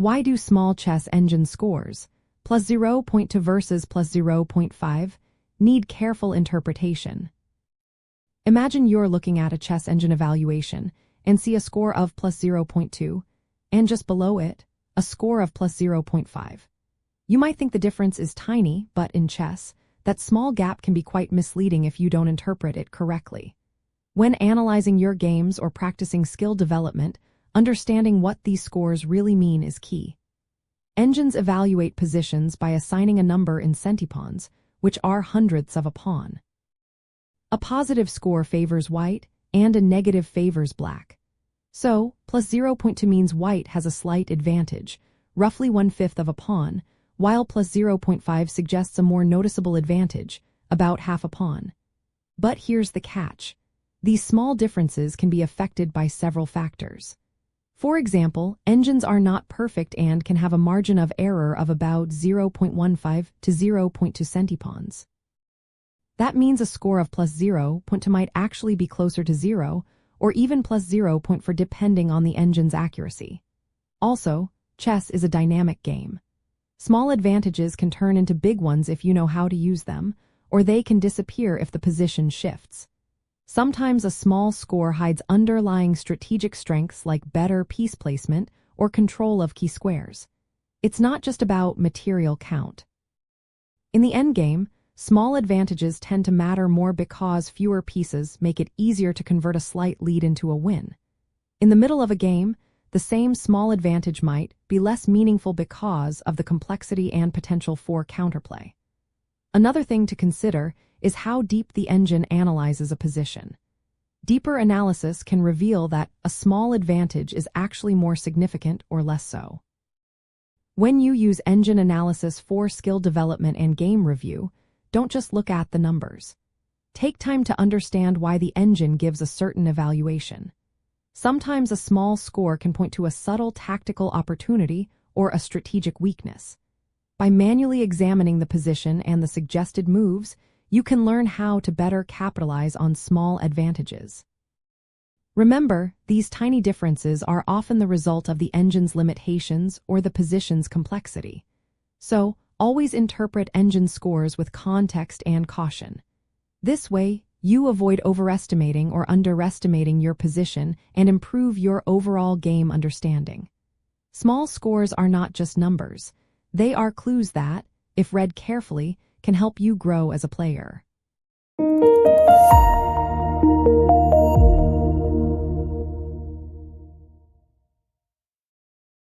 Why do small chess engine scores, +0.2 versus +0.5, need careful interpretation? Imagine you're looking at a chess engine evaluation and see a score of +0.2, and just below it, a score of +0.5. You might think the difference is tiny, but in chess, that small gap can be quite misleading if you don't interpret it correctly. When analyzing your games or practicing skill development, understanding what these scores really mean is key. Engines evaluate positions by assigning a number in centipawns, which are hundredths of a pawn. A positive score favors white, and a negative favors black. So, +0.2 means white has a slight advantage, roughly 1/5 of a pawn, while +0.5 suggests a more noticeable advantage, about half a pawn. But here's the catch. These small differences can be affected by several factors. For example, engines are not perfect and can have a margin of error of about 0.15 to 0.2 centipawns. That means a score of +0.2 might actually be closer to 0, or even +0.4 depending on the engine's accuracy. Also, chess is a dynamic game. Small advantages can turn into big ones if you know how to use them, or they can disappear if the position shifts. Sometimes a small score hides underlying strategic strengths like better piece placement or control of key squares. It's not just about material count. In the endgame, small advantages tend to matter more because fewer pieces make it easier to convert a slight lead into a win. In the middle of a game, the same small advantage might be less meaningful because of the complexity and potential for counterplay. Another thing to consider is how deep the engine analyzes a position. Deeper analysis can reveal that a small advantage is actually more significant or less so. When you use engine analysis for skill development and game review, don't just look at the numbers. Take time to understand why the engine gives a certain evaluation. Sometimes a small score can point to a subtle tactical opportunity or a strategic weakness. By manually examining the position and the suggested moves, you can learn how to better capitalize on small advantages. Remember, these tiny differences are often the result of the engine's limitations or the position's complexity. So, always interpret engine scores with context and caution. This way, you avoid overestimating or underestimating your position and improve your overall game understanding. Small scores are not just numbers. They are clues that, if read carefully, can help you grow as a player.